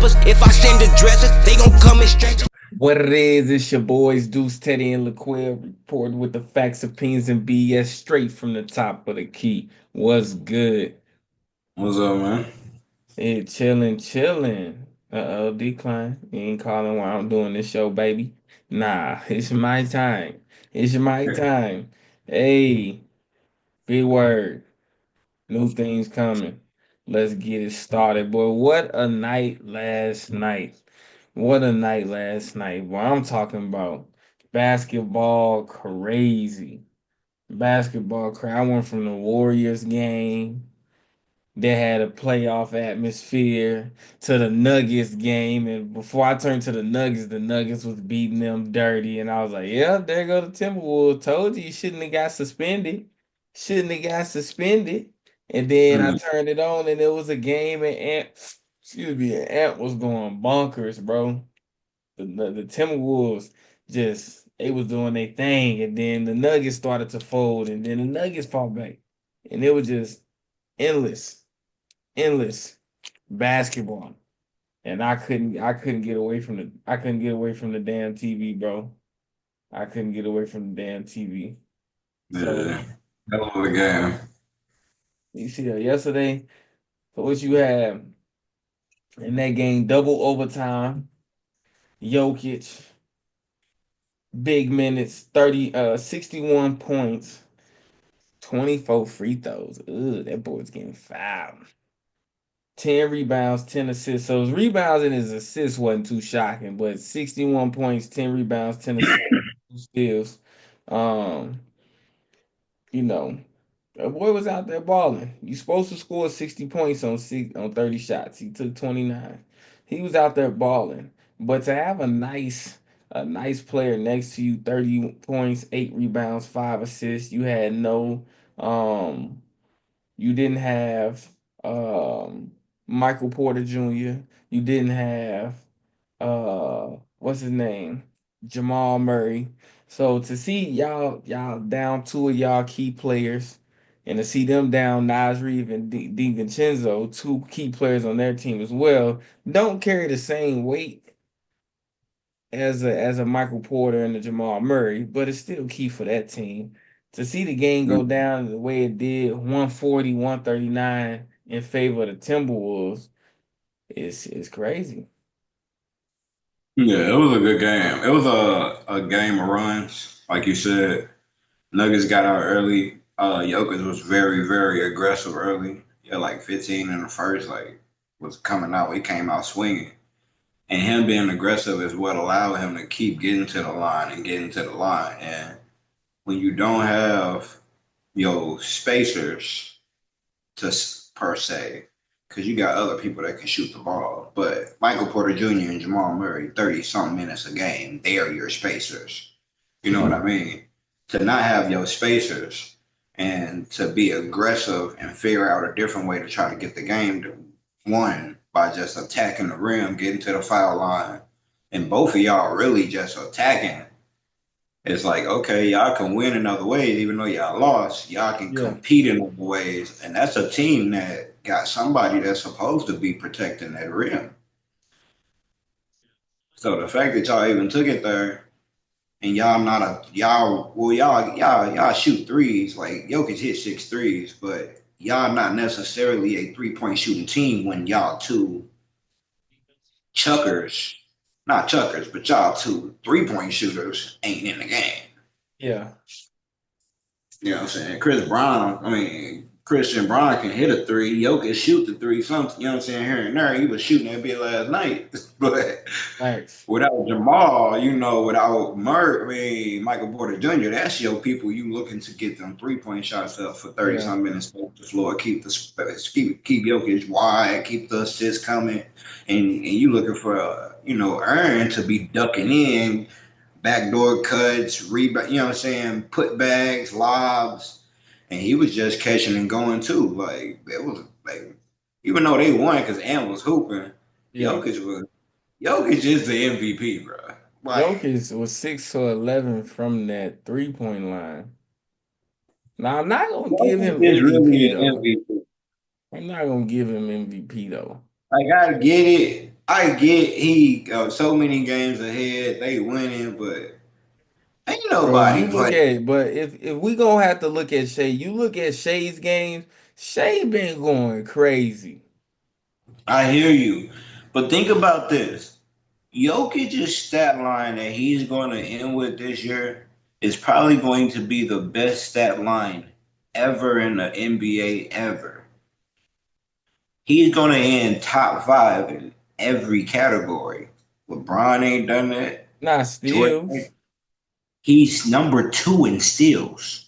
peppers. If I send the dressers, they gon' come and stretch. What it is, it's your boys Deuce, Teddy, and LaQuil reporting with the facts, opinions, and BS straight from the top of the key. What's good? What's up, man? Hey, chilling, chilling. Decline. You ain't calling while I'm doing this show, baby. Nah, it's my time. It's my time. Hey, big word. New things coming. Let's get it started, boy. What a night last night. What a night last night. Boy, I'm talking about basketball crazy. Basketball crazy. I went from the Warriors game that had a playoff atmosphere to the Nuggets game. And before I turned to the Nuggets was beating them dirty. And I was like, yeah, there go the Timberwolves. Told you shouldn't have got suspended. Shouldn't have got suspended. And then I Mm. turned it on and it was a game and Ant was going bonkers, bro. The Timberwolves just they was doing their thing, and then the Nuggets started to fold, and then the Nuggets fought back, and it was just endless, endless basketball. And I couldn't get away from the damn TV, bro. I couldn't get away from the damn TV. So Yeah, hell of a game. you see that yesterday. So what you had in that game, double overtime, Jokic, big minutes, 61 points, 24 free throws. Ugh, that boy's getting fouled. 10 rebounds, 10 assists. So his rebounds and his assists wasn't too shocking, but 61 points, 10 rebounds, 10 assists, 2 steals. Um, you know, that boy was out there balling. You supposed to score 60 points on 30 shots. He took 29. He was out there balling. But to have a nice player next to you, 30 points, 8 rebounds, 5 assists, um you didn't have Michael Porter Jr. You didn't have what's his name? Jamal Murray. So to see y'all down two of y'all key players and to see them down Nas Reeve and DiVincenzo, two key players on their team as well, don't carry the same weight as a Michael Porter and a Jamal Murray, but it's still key for that team. To see the game go down the way it did, 140, 139 in favor of the Timberwolves, is crazy. Yeah, it was a good game. It was a game of runs, like you said. Nuggets got out early. Jokic was very, very aggressive early. Yeah, like 15 in the first, like was coming out. He came out swinging, and him being aggressive is what allowed him to keep getting to the line and getting to the line. And when you don't have your spacers to per se, because you got other people that can shoot the ball. But Michael Porter Jr. and Jamal Murray, 30 something minutes a game, they are your spacers. You know what I mean? To not have your spacers and to be aggressive and figure out a different way to try to get the game to one by just attacking the rim, getting to the foul line, and both of y'all really just attacking. It's like, okay, y'all can win in other ways, even though y'all lost. Y'all can Yeah. compete in other ways. And that's a team that got somebody that's supposed to be protecting that rim. So the fact that y'all even took it there and y'all not a y'all well y'all shoot threes, like Jokic hit 6 threes, but y'all not necessarily a 3 point shooting team when y'all two chuckers, not chuckers, but y'all two 3 point shooters ain't in the game. Yeah. You know what I'm saying? Christian Brown can hit a three. Jokic shoot the three, something, you know what I'm saying, here and there. He was shooting that bit last night. But Thanks. without Jamal, without Michael Porter Jr., that's your people you looking to get them 3 point shots up for 30 Yeah. some minutes off the floor, keep Jokic wide, keep the assists coming, and you looking for Aaron to be ducking in, backdoor cuts, rebound, you know what I'm saying, put bags, lobs, and he was just catching and going too. Like it was like even though they won because Ant was hooping, Yeah. Jokic was Jokic is the MVP, bro. Like Jokic was 6 to 11 from that 3-point line. Now I'm not gonna give Jokic him is MVP really an though. MVP. I'm not gonna give him MVP though. Like I get it. I get he so many games ahead. They winning, but ain't Bro, you nobody look playing. at, but if we gonna have to look at Shea, you look at Shea's games. Shea been going crazy. I hear you, but think about this. Jokic's stat line that he's going to end with this year is probably going to be the best stat line ever in the NBA ever. He's going to end top five in every category. LeBron ain't done that. Not Jordan, steals. he's number two in steals.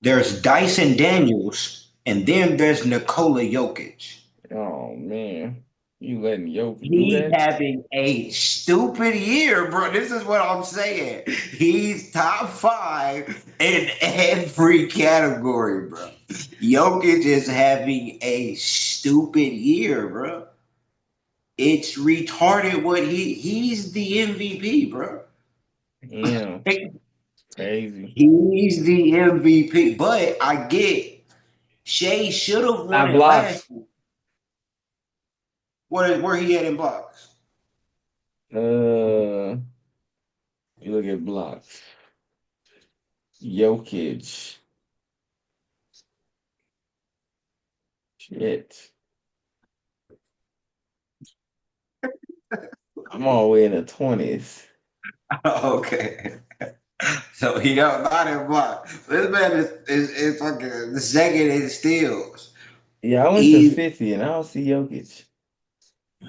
There's Dyson Daniels, and then there's Nikola Jokic. Oh man, you letting Jokic do He's that? having a stupid year, bro. This is what I'm saying. He's top five in every category, bro. Jokic is having a stupid year, bro. It's retarded what he's the MVP, bro. Damn, crazy. He's the MVP. But I get Shea should have won Not it last blocks. year. Where he at in blocks? You look at blocks. Jokic. Shit. I'm all the way in the 20s. Okay. So he don't not in block. This man is fucking the second in steals. Yeah, I went to He 50 and I don't see Jokic.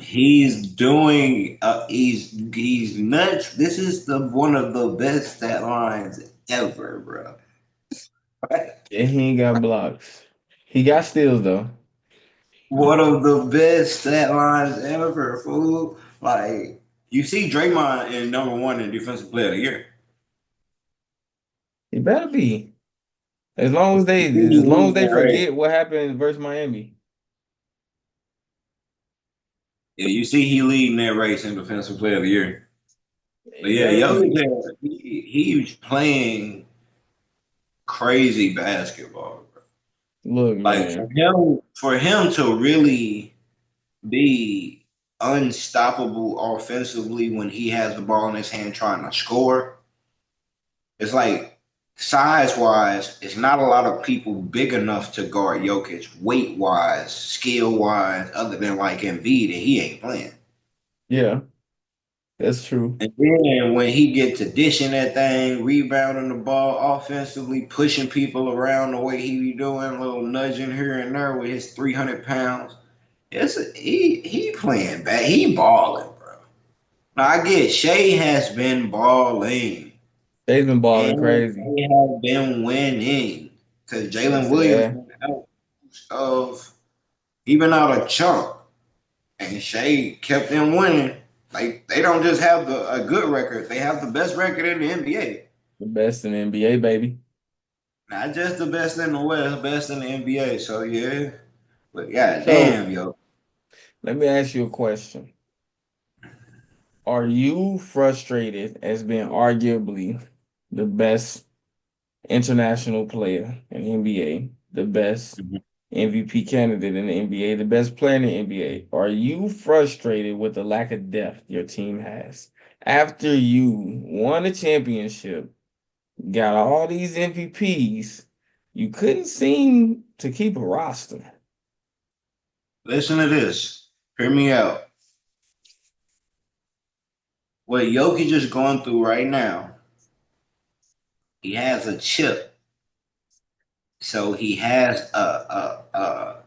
he's doing he's nuts. This is the one of the best stat lines ever, bro. And he ain't got blocks. He got steals though. One of the best stat lines ever, fool. Like you see Draymond in number one in defensive player of the year. He better be. You see he As long as leading they that race. forget what happened versus Miami. Yeah, you see he leading that race in defensive player of the year. But He yeah, better be. Jokic, he's playing crazy basketball. Look, Like man. for him to really be unstoppable offensively when he has the ball in his hand trying to score, it's like size wise, it's not a lot of people big enough to guard Jokic weight wise, skill wise, other than like Embiid, and he ain't playing. Yeah, that's true. And then when he gets to dishing that thing, rebounding the ball offensively, pushing people around the way he be doing, a little nudging here and there with his 300 pounds. He playing bad. He balling, bro. Now I get Shea has been balling They've been balling and crazy. they have been winning because Jalen Yes, Williams yeah. been out of he been out a chunk and Shea kept them winning. Like they don't just have a good record; they have the best record in the NBA. The best in the NBA, baby. Not just the best in the West, best in the NBA. So yeah, but god So damn, yo, let me ask you a question. Are you frustrated as being arguably the best international player in the NBA, the best MVP candidate in the NBA, the best player in the NBA? Are you frustrated with the lack of depth your team has? After you won a championship, got all these MVPs, you couldn't seem to keep a roster. listen to this. Hear me out. What Jokic is going through right now, he has a chip, so he has a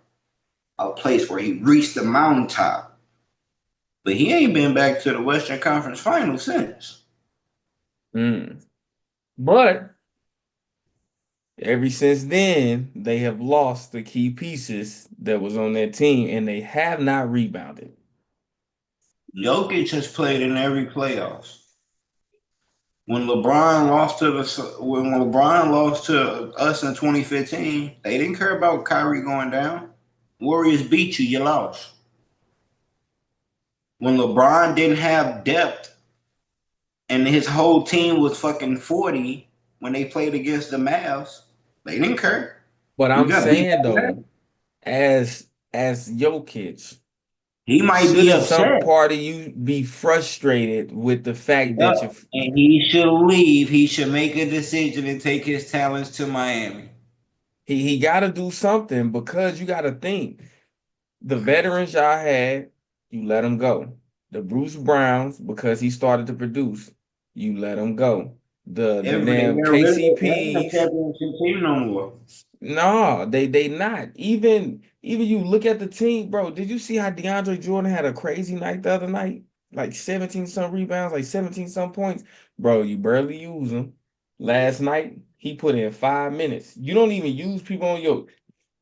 place where he reached the mountaintop, but he ain't been back to the Western Conference Finals since. Mm. But ever since then, they have lost the key pieces that was on that team, and they have not rebounded. Jokic has played in every playoffs. When LeBron lost to us in 2015, they didn't care about Kyrie going down. Warriors beat you, you lost. When LeBron didn't have depth and his whole team was fucking 40 when they played against the Mavs, they didn't care. But We I'm got beat saying by though, that. as as Jokic, He might be shouldn't some upset. part of you be frustrated with the fact Yep. that And he should leave. He should make a decision and take his talents to Miami. he got to do something because you got to think the veterans y'all had, you let them go. The Bruce Browns because he started to produce, you let him go. The damn They ain't a KCPs. championship team no more. No, they not. Even you look at the team, bro. Did you see how DeAndre Jordan had a crazy night the other night? Like 17 some rebounds, like 17 some points. Bro, you barely use him. Last night, he put in 5 minutes. You don't even use people on your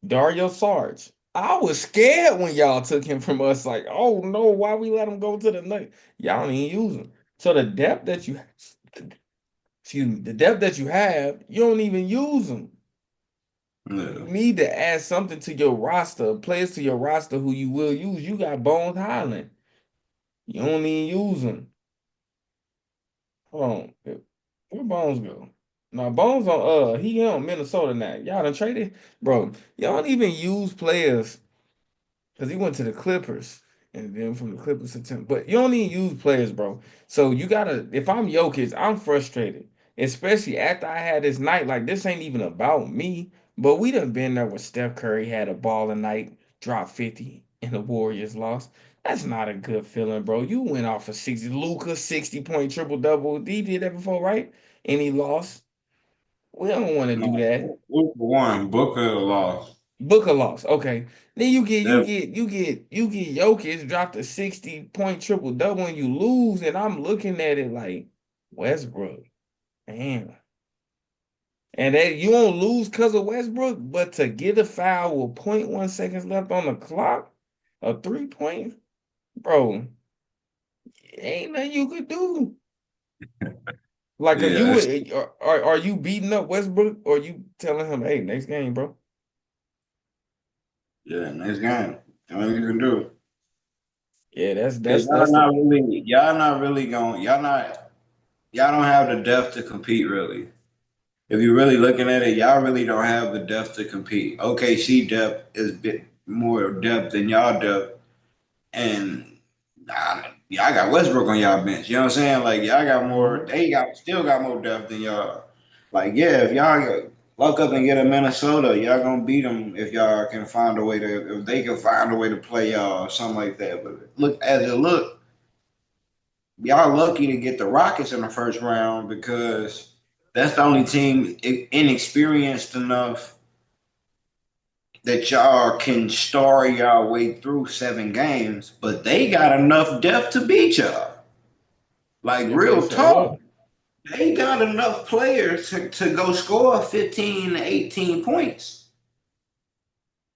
Dario Sarge. I was scared when y'all took him from us. Like, oh no, why we let him go to the night? Y'all don't even use him. So the depth that you excuse me, the depth that you have, you don't even use them. You Yeah. need to add something to your roster, players to your roster who you will use. You got Bones Highland. You don't even use them. Hold on. Where Bones go? Now Bones on he on Minnesota now. Y'all done traded? Bro, y'all don't even use players because he went to the Clippers and then from the Clippers to Tim. But you don't even use players, bro. So you gotta. If I'm Jokic, I'm frustrated, especially after I had this night. Like this ain't even about me, but we done been there when Steph Curry had a ball a night, dropped 50, and the Warriors lost. That's not a good feeling, bro. You went off for 60. Luka 60-point triple double. He did that before, right? And he lost. We don't want to do No, that. Booker won. Booker lost. Booker lost. Okay. Then you get you That, get you get you get Jokic dropped a 60-point triple double and you lose, and I'm looking at it like Westbrook. Damn. And that you don't lose because of Westbrook, but to get a foul with point 0.1 seconds left on the clock, a 3 point, bro, ain't nothing you could do. Like, are yeah, you are you beating up Westbrook or you telling him, hey, next game, bro? yeah, next game. Nothing you can do. Yeah, Cause that's the y'all not really going, y'all don't have the depth to compete really. If you're really looking at it, y'all really don't have the depth to compete. OKC depth is a bit more depth than y'all depth, and y'all got Westbrook on y'all bench. You know what I'm saying? Like y'all got more. Mhm. They got still got more depth than y'all. Like yeah, if y'all luck up and get a Minnesota, y'all gonna beat them if y'all can find a way to. If they can find a way to play y'all or something like that. But look as it look, y'all lucky to get the Rockets in the first round because that's the only team inexperienced enough that y'all can star y'all way through 7 games, but they got enough depth to beat y'all. Like Yep, they real show talk, up. they got enough players to go score 15 to 18 points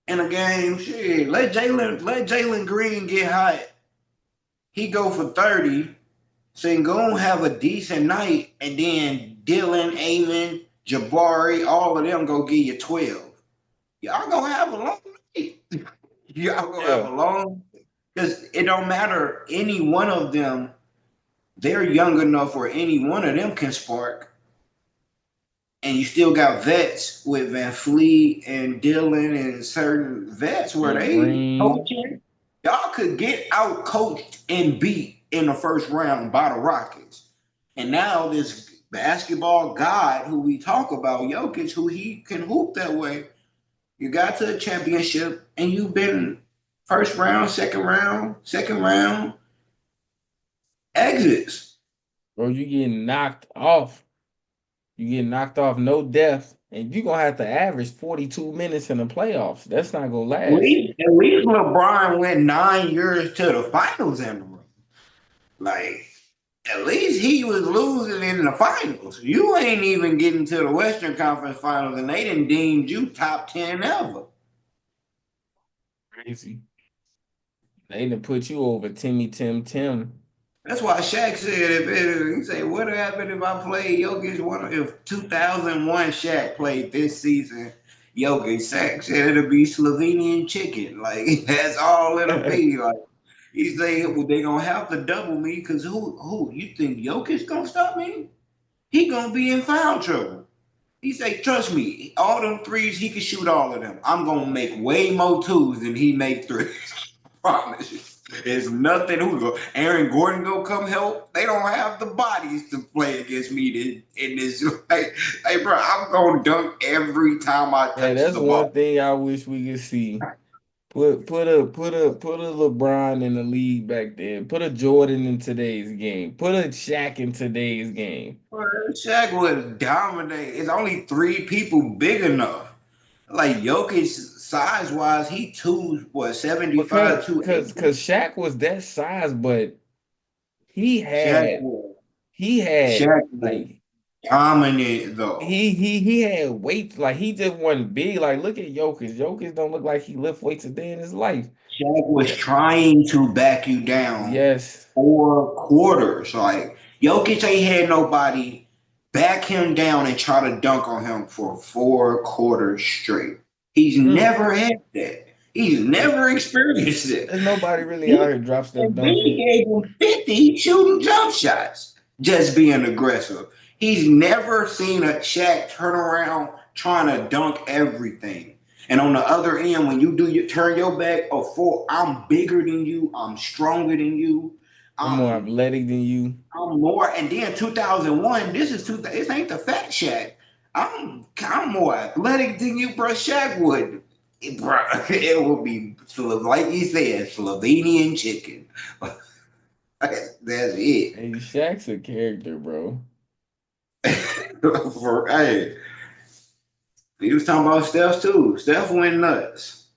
in a game. Shit, let Jalen Green get hot. He go for 30. Sengun have a decent night, and then Dylan, Amon, Jabari, all of them go give you 12. Y'all gonna have a long night. Y'all gonna have Yeah. a long because it don't matter any one of them. They're young enough where any one of them can spark, and you still got vets with Van Fleet and Dylan and certain vets where And they Green. coaching. Y'all could get out coached and beat in the first round by the Rockets. And now this basketball god who we talk about, Jokic, who he can hoop that way. You got to a championship and you've been first round, second round exits. Bro, you getting knocked off. You get knocked off, no depth, and you're gonna have to average 42 minutes in the playoffs. That's not gonna last. At least LeBron went 9 years to the finals in a row. Like, at least he was losing in the finals. You ain't even getting to the Western Conference Finals, and they didn't deemed you top 10 ever. Crazy. They done put you over Timmy Tim Tim. That's why Shaq said, he said, what happened if I played Jokic if 2001 Shaq played this season? Jokic, Shaq said it'll be Slovenian chicken. Like, that's all it'll be. Like, he said, well, they gonna have to double me because who, you think Jokic gonna stop me? He gonna be in foul trouble. He say, trust me, all them threes, he can shoot all of them. I'm gonna make way more twos than he make threes. Promise you. It's nothing. Who go? Aaron Gordon go come help. They don't have the bodies to play against me in this. Hey, bro, I'm gonna dunk every time I Hey, touch that's the one ball. thing I wish we could see. Put a LeBron in the league back then. Put a Jordan in today's game. Put a Shaq in today's game. Shaq would dominate. It's only three people big enough. Like Jokic, size wise, he two what Because 75, cause 280. cause Shaq was that size, but he Shaq had was he had Shaq was like dominant though. he had weight, like he just wasn't big. Like look at Jokic. Jokic don't look like he lift weights a day in his life. Shaq was Yeah. trying to back you down Yes. 4 quarters. Like Jokic ain't had nobody back him down and try to dunk on him for 4 quarters straight. He's Mm. never had that. He's There's, never experienced it. there's nobody really out He, here drop step and then dunking. he gave him 50 shooting jump shots, just being aggressive. He's never seen a Shaq turn around trying to dunk everything. And on the other end, when you do you turn your back, I'm bigger than you, I'm stronger than you, I'm more I'm athletic than you. I'm more. And then 2001, this ain't the fat Shaq. I'm more athletic than you, bro. Shaq would, bro. It would be like you said, Slovenian chicken. That's it. Hey, Shaq's a character, bro. Hey, he was talking about Steph too. Steph went nuts.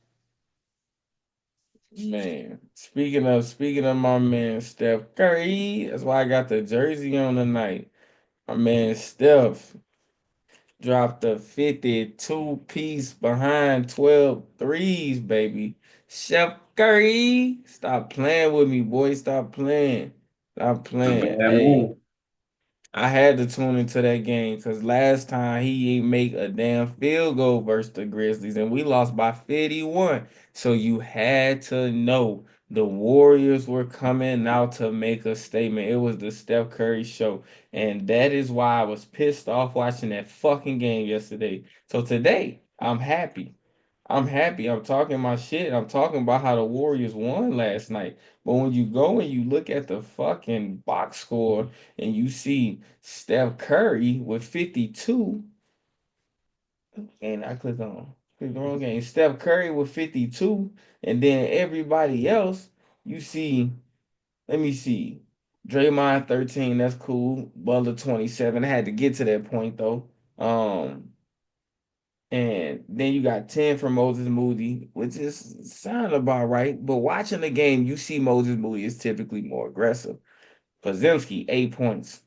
Man, speaking of my man Steph Curry, that's why I got the jersey on tonight. My man Steph dropped a 52-piece behind 12 threes, baby. Steph Curry, stop playing with me, boy. Stop playing. Stop It's a playing. bad Hey. move. I had to tune into that game because last time he ain't make a damn field goal versus the Grizzlies and we lost by 51. So you had to know the Warriors were coming out to make a statement. It was the Steph Curry show. And that is why I was pissed off watching that fucking game yesterday. So today, I'm happy. I'm happy. I'm talking my shit. I'm talking about how the Warriors won last night. But when you go and you look at the fucking box score and you see Steph Curry with 52, and I click the wrong game. Steph Curry with 52, and then everybody else, you see, let me see. Draymond 13, that's cool. Butler 27. I had to get to that point though. And then you got 10 from Moses Moody, which is sound about right. But watching the game, you see Moses Moody is typically more aggressive. Podziemski, 8 points.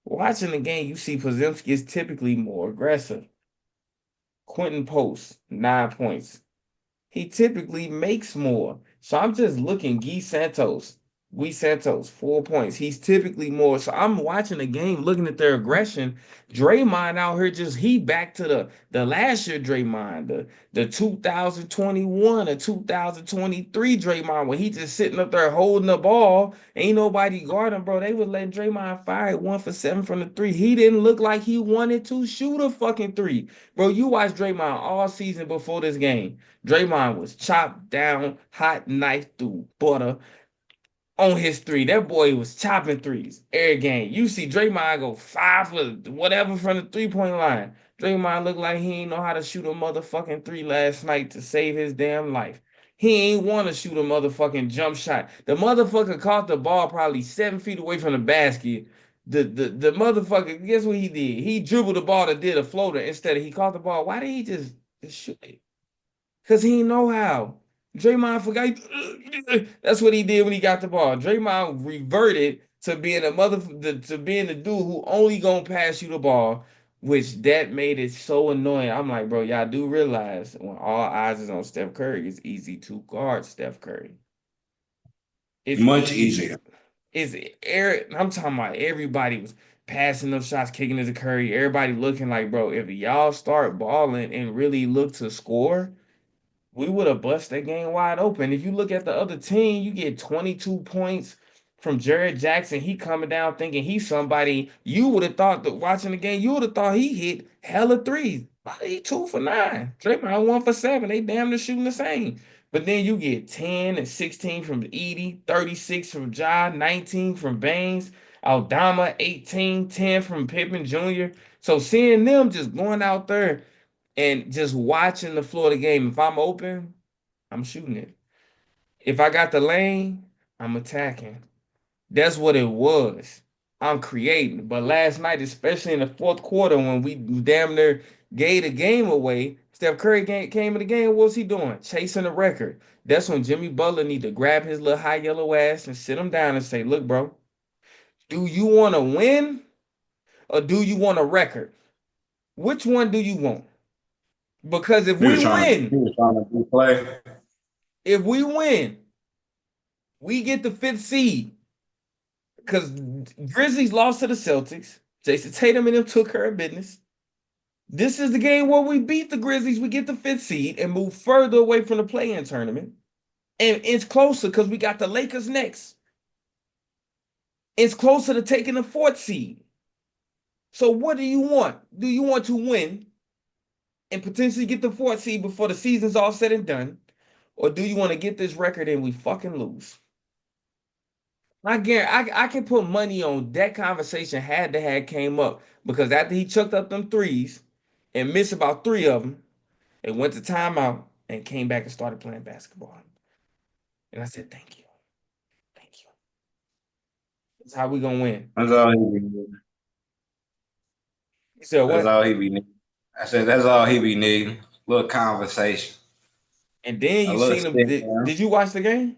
Watching the game, you see Podziemski is typically more aggressive. Quentin Post, 9 points. He typically makes more. So I'm just looking. Guy Santos, 4 points. He's typically more. So I'm watching the game, looking at their aggression. Draymond out here he back to the last year Draymond, the 2021 or 2023 Draymond, when he just sitting up there holding the ball. Ain't nobody guarding, bro. They was letting Draymond fire at 1 for 7 from the three. He didn't look like he wanted to shoot a fucking three. Bro, you watched Draymond all season before this game. Draymond was chopped down, hot knife through butter on his three. That boy was chopping threes every game. You see Draymond go 5 for whatever from the 3 point line. Draymond looked like he ain't know how to shoot a motherfucking three last night to save his damn life. He ain't want to shoot a motherfucking jump shot. The motherfucker caught the ball probably 7 feet away from the basket. The motherfucker, guess what he did? He dribbled the ball and did a floater instead of he caught the ball. Why did he just shoot it? Because he didn't know how. Draymond forgot. That's what he did when he got the ball. Draymond reverted to being to being the dude who only gonna pass you the ball, which that made it so annoying. I'm like, bro, y'all do realize when all eyes is on Steph Curry, it's easy to guard Steph Curry. It's Much easy. easier. It's Eric. I'm talking about everybody was passing them shots, kicking it to Curry. Everybody looking like, bro, if y'all start balling and really look to score, we would have bust that game wide open. If you look at the other team, you get 22 points. from Jared Jackson. He coming down thinking he's somebody. You would have thought that watching the game, you would have thought he hit hella threes. But he 2 for 9. Draymond 1 for 7. They damn near shooting the same. But then you get 10 and 16 from Edie, 36 from Ja, 19 from Baines, Aldama, 18, 10 from Pippen Jr. So seeing them just going out there and just watching the floor of the game, if I'm open, I'm shooting it. If I got the lane, I'm attacking. That's what it was. I'm creating. But last night, especially in the fourth quarter, when we damn near gave the game away, Steph Curry came in the game. What was he doing? Chasing the record. That's when Jimmy Butler need to grab his little high yellow ass and sit him down and say, "Look, bro, do you want to win or do you want a record? Which one do you want? Because He was trying to he was trying to do play. if we win, we get the fifth seed. Because Grizzlies lost to the Celtics. Jason Tatum and them took care of business. This is the game where we beat the Grizzlies. We get the fifth seed and move further away from the play-in tournament. And it's closer because we got the Lakers next. It's closer to taking the fourth seed. So what do you want? Do you want to win and potentially get the fourth seed before the season's all said and done? Or do you want to get this record and we fucking lose? I guarantee I can put money on that conversation had to had came up because after he chucked up them threes and missed about 3 of them, it went to timeout and came back and started playing basketball. And I said, "Thank you, thank you. That's how we gonna win." That's all he be needing. He said, That's "What?" all he be needing. I said that's all he be needing. Little conversation. And then A you little seen him. stick, man. Did you watch the game?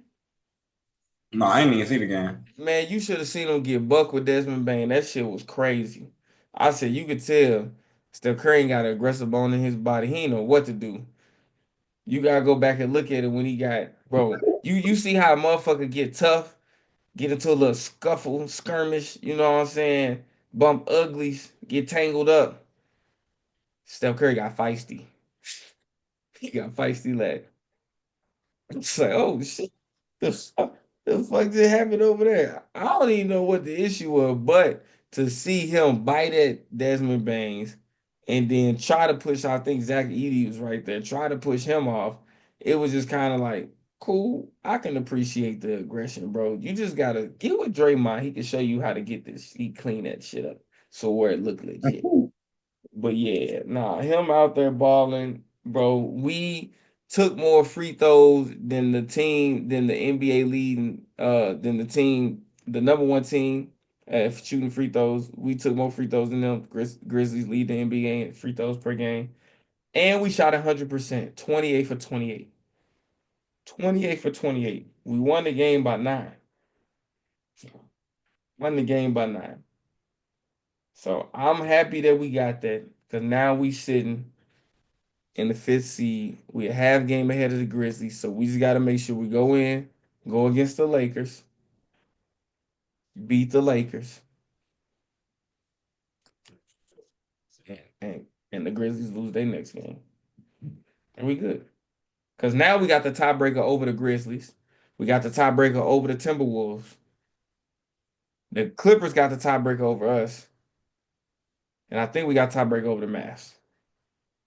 No, I ain't even see the game. Man, you should have seen him get bucked with Desmond Bain. That shit was crazy. I said you could tell Steph Curry ain't got an aggressive bone in his body. He ain't know what to do. You gotta go back and look at it when he got, bro. You see how a motherfucker get tough, get into a little scuffle, skirmish. You know what I'm saying? Bump uglies, get tangled up. Steph Curry got feisty. He got feisty leg. It's like, oh shit, the fuck just happened over there? I don't even know what the issue was, but to see him bite at Desmond Baines and then try to push, I think Zach Edey was right there, try to push him off. It was just kind of like, cool. I can appreciate the aggression, bro. You just gotta get with Draymond. He can show you how to get this. He clean that shit up so where it look legit. But yeah, nah, him out there balling, bro. We took more free throws than the team, than the NBA leading, than the team, the number one team at shooting free throws. We took more free throws than them. Grizzlies lead the NBA in free throws per game. And we shot 100%, 28 for 28. 28 for 28. We won the game by 9. Won the game by 9. So I'm happy that we got that because now we sitting in the fifth seed. We're a half game ahead of the Grizzlies, so we just got to make sure we go in, go against the Lakers, beat the Lakers, and the Grizzlies lose their next game, and we good. Because now we got the tiebreaker over the Grizzlies. We got the tiebreaker over the Timberwolves. The Clippers got the tiebreaker over us, and I think we got tiebreaker over the Mavs.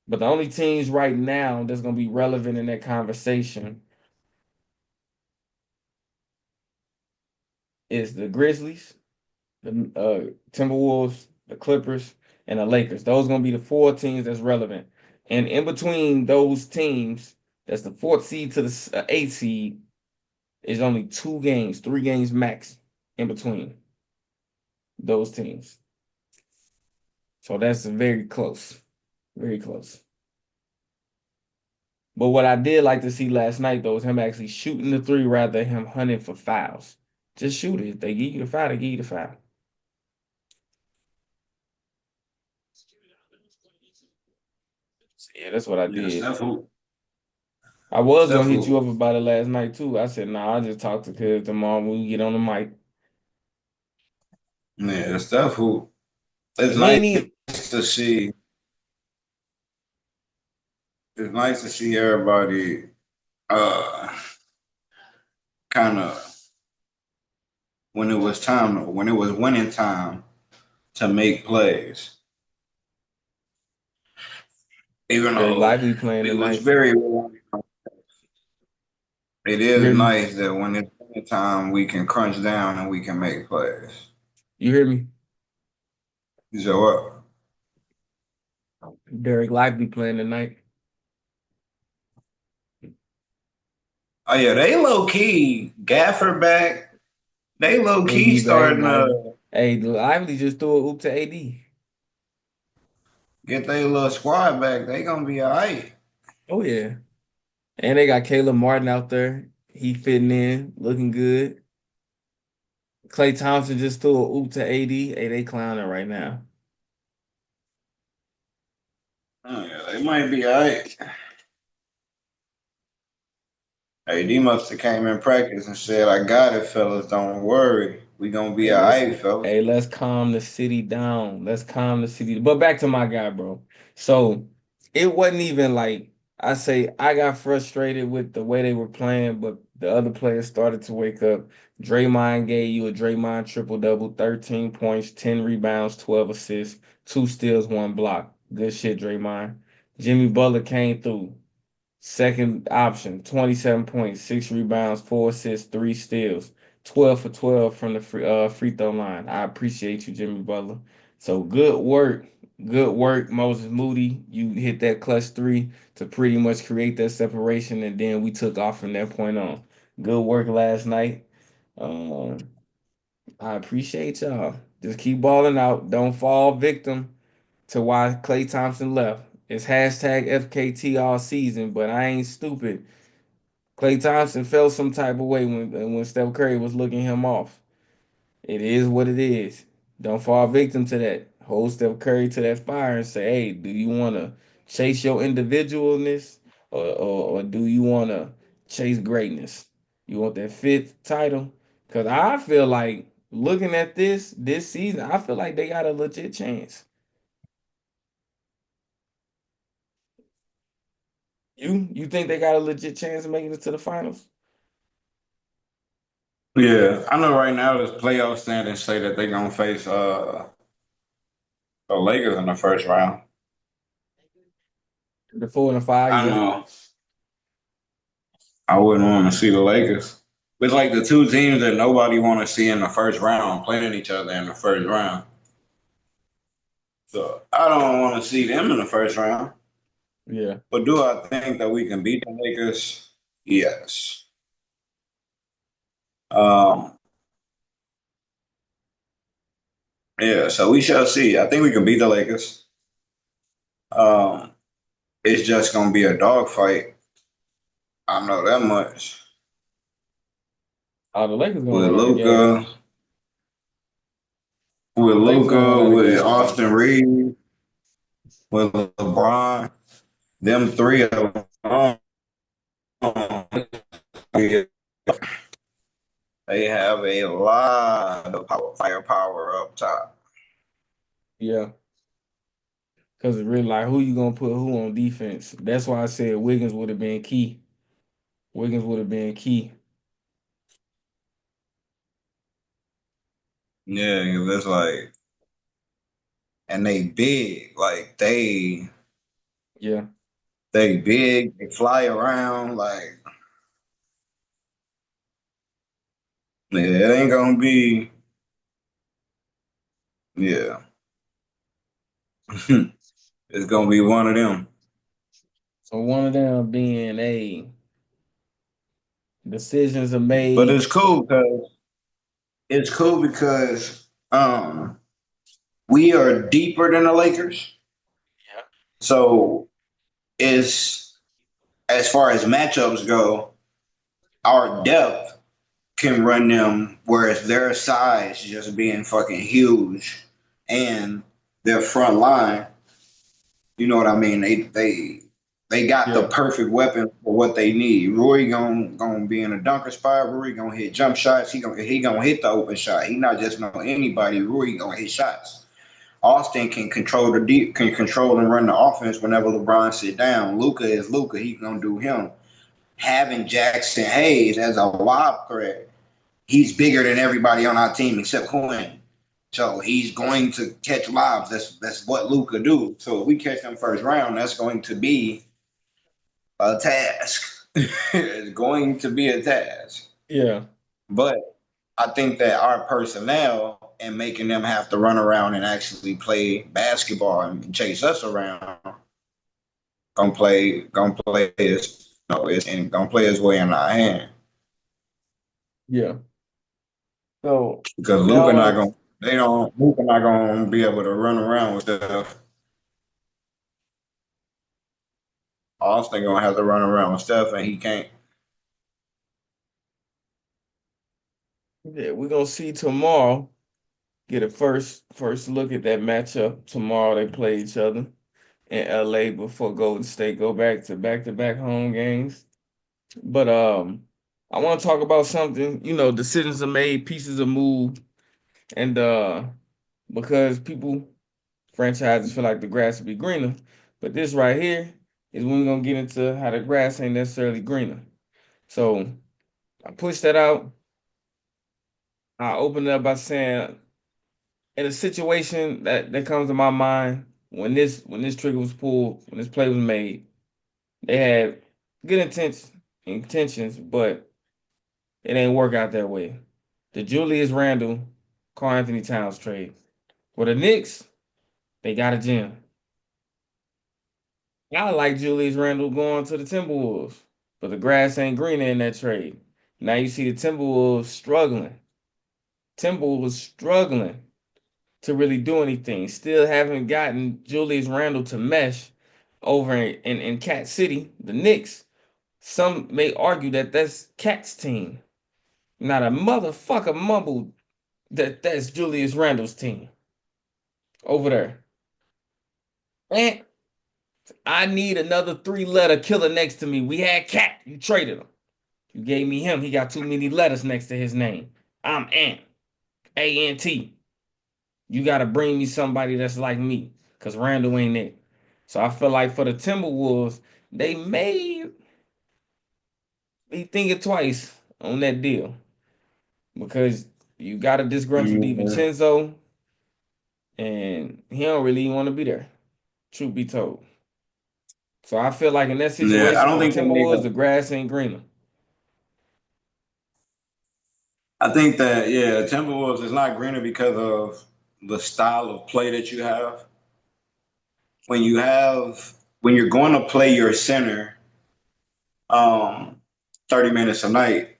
But the only teams right now that's going to be relevant in that conversation is the Grizzlies, the Timberwolves, the Clippers, and the Lakers. Those are gonna be the 4 teams that's relevant. And in between those teams, that's the fourth seed to the eighth seed, is only 2 games, 3 games max in between those teams. So that's very close, very close. But what I did like to see last night though is him actually shooting the three rather than him hunting for fouls. Just shoot it. If they give you the foul, they give you the foul. Yeah, that's what I Yeah, did. Steph hoop. I was Steph gonna hit you hoop. up about it last night too. I said, nah, I'll just talk to Cuz tomorrow when we get on the mic. Yeah, Steph hoop. It's He ain't nice even to see. It's nice to see everybody uh kind of when it was winning time to make plays. Even Derek though Lively playing it was tonight. very, it You is hear me? nice that when it's winning time, we can crunch down and we can make plays. You hear me? So what? Derek Lively playing tonight. Oh yeah, they low key Gaffer back. They low key AD back, starting nice. to Hey, Lively just threw a oop to AD. get their little squad back. They gonna be alright. Oh yeah. And they got Caleb Martin out there. He fitting in, looking good. Klay Thompson just threw a oop to AD. Hey, they clowning right now. Oh yeah, they might be alright. Hey, D must have came in practice and said, "I got it, fellas. Don't worry. We gonna be alright, fellas." Hey, let's calm the city down. Let's calm the city. But back to my guy, bro. So it wasn't even like I say I got frustrated with the way they were playing, but the other players started to wake up. Draymond gave you a Draymond triple double, 13 points, 10 rebounds, 12 assists, two steals, one block. Good shit, Draymond. Jimmy Butler came through. Second option, 27 points, six rebounds, four assists, three steals, 12 for 12 from the free throw line. I appreciate you, Jimmy Butler. So good work. Good work, Moses Moody. You hit that clutch three to pretty much create that separation, and then we took off from that point on. Good work last night. Um, I appreciate y'all. Just keep balling out. Don't fall victim to why Klay Thompson left. It's hashtag FKT all season, but I ain't stupid. Klay Thompson felt some type of way when Steph Curry was looking him off. It is what it is. Don't fall victim to that. Hold Steph Curry to that fire and say, hey, do you want to chase your individualness or do you want to chase greatness? You want that fifth title? Because I feel like looking at this season, I feel like they got a legit chance. You think they got a legit chance of making it to the finals? Yeah, I know right now this playoff standings say that they gonna face the Lakers in the first round. The 4 and 5, I yeah. know I wouldn't want to see the Lakers. It's like the two teams that nobody want to see in the first round playing each other in the first round. So I don't want to see them in the first round. Yeah. But do I think that we can beat the Lakers? Yes. Um, yeah, so we shall see. I think we can beat the Lakers. Um, it's just gonna be a dogfight. I know that much. Oh, the Lakers gonna With win out the gate. Luca, with Lakers gonna win Luca, out the with gate, bro. Austin Reeves, with LeBron, them three of them, they have a lot of firepower up top. Yeah. Because it's really like who you gonna put who on defense. That's why I said Wiggins would have been key. Wiggins would have been key. Yeah, it's like, and they big, like Yeah. they big, they fly around, like yeah, it ain't gonna be, yeah, it's gonna be one of them. So one of them being a decisions are But made. it's cool because we are deeper than the Lakers, Yeah. so it's as far as matchups go, our depth can run them, whereas their size just being fucking huge and their front line, you know what I mean? They got the Yeah. perfect weapon for what they need. Roy gonna be in a dunker spot. Roy gonna hit jump shots. He gonna hit the open shot. He not just know anybody. Roy gonna hit shots. Austin can control the deep, can control and run the offense whenever LeBron sit down. Luca is Luca. He gonna do him. Having Jackson Hayes as a lob threat He's bigger than everybody on our team except Quinn. So he's going to catch lobs. That's what Luka do. So if we catch him first round, that's going to be a task. It's going to be a task. Yeah. But I think that our personnel and making them have to run around and actually play basketball and chase us around gonna play his no, it's and gonna play his way in our hand. Yeah. So Because Luka not Dallas, gonna they don't Luka not gonna be able to run around with stuff. Austin gonna have to run around with stuff and he can't. yeah, we're gonna see tomorrow. Get a first look at that matchup. Tomorrow they play each other in LA before Golden State go back to back home games. But I want to talk about something. Decisions are made, pieces are moved, and because people franchises feel like the grass would be greener. But this right here is when we're gonna get into how the grass ain't necessarily greener. So I push that out. I open it up by saying, in a situation that comes to my mind when this trigger was pulled, when this play was made, they had good intentions, but it ain't work out that way. The Julius Randle, Karl Anthony Towns trade. For the Knicks, they got a gem. I like Julius Randle going to the Timberwolves, but the grass ain't greener in that trade. Now you see the Timberwolves struggling. Timberwolves struggling to really do anything. Still haven't gotten Julius Randle to mesh over in Cat City, the Knicks. Some may argue that that's Cat's team. Not a motherfucker mumbled that that's Julius Randle's team over there. And I need another three-letter killer next to me. We had Cat. You traded him. You gave me him. He got too many letters next to his name. I'm Ant. A-N-T. You got to bring me somebody that's like me, because Randall ain't it. So I feel like for the Timberwolves, they may be thinking twice on that deal because you got a disgruntled Yeah, DiVincenzo, and he don't really want to be there, truth be told. So I feel like in that yeah. I situation don't for the think they made Timberwolves, the. the grass ain't greener. I think that yeah, Timberwolves is not greener because of the style of play that you have. When you have when you're going to play your center, um, 30 minutes a night,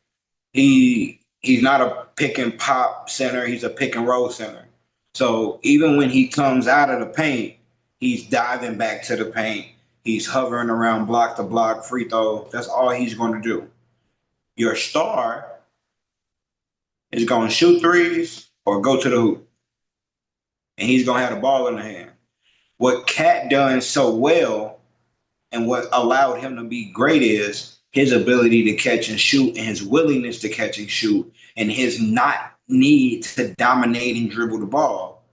he's not a pick and pop center. He's a pick and roll center. So even when he comes out of the paint, he's diving back to the paint. He's hovering around block to block, free throw. That's all he's going to do. Your star is going to shoot threes or go to the hoop, and he's going to have the ball in the hand. What Cat done so well and what allowed him to be great is his ability to catch and shoot and his willingness to catch and shoot and his not need to dominate and dribble the ball.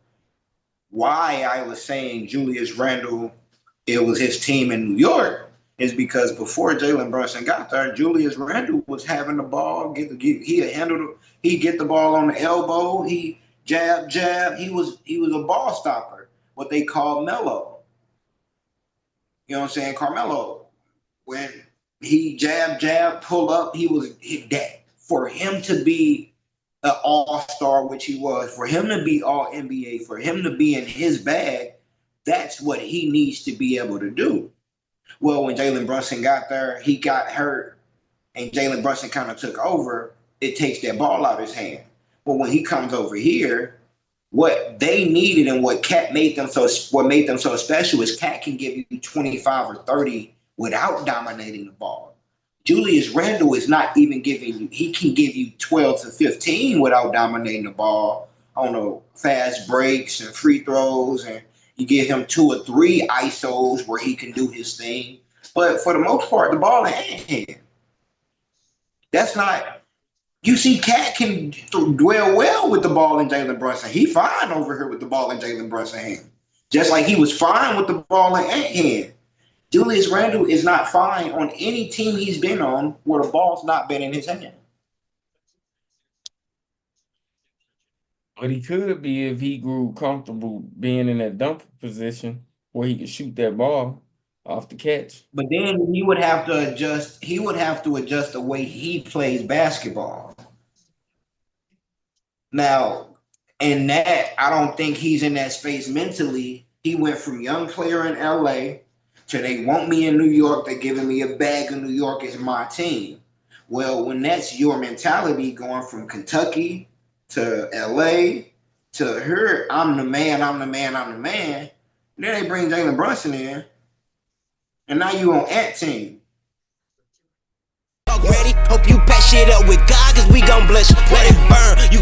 Why I was saying Julius Randle, it was his team in New York, is because before Jalen Brunson got there, Julius Randle was having the ball. He handled. He get the ball on the elbow. He jab. He was a ball stopper. What they call mellow. You know what I'm saying? Carmelo, when he jab, pull up, he was hit that. For him to be an all-star, which he was, for him to be all NBA, for him to be in his bag, that's what he needs to be able to do. Well, when Jalen Brunson got there, he got hurt, and Jalen Brunson kind of took over. It takes that ball out of his hand. But when he comes over here, what they needed and what made them so special is Cat can give you 25 or 30 without dominating the ball. Julius Randle is not even giving you, he can give you 12 to 15 without dominating the ball on the fast breaks and free throws, and you give him two or three ISOs where he can do his thing. But for the most part, the ball in hand. That's not you see, Cat can dwell well with the ball in Jalen Brunson. He fine over here with the ball in Jalen Brunson hand. Just like he was fine with the ball in Ant hand. Julius Randle is not fine on any team he's been on where the ball's not been in his hand. But he could be if he grew comfortable being in that dumper position where he could shoot that ball off the catch. But then he would have to adjust. He would have to adjust the way he plays basketball. Now, in that, I don't think he's in that space mentally. He went from young player in LA to they want me in New York. They're giving me a bag in New York as my team. Well, when that's your mentality going from Kentucky to LA to here, I'm the man, I'm the man, I'm the man. Then they bring Jalen Brunson in, and now you on Ant team. Ready? Hope you patch shit up with God, cause we gon' bless you. Let it burn. You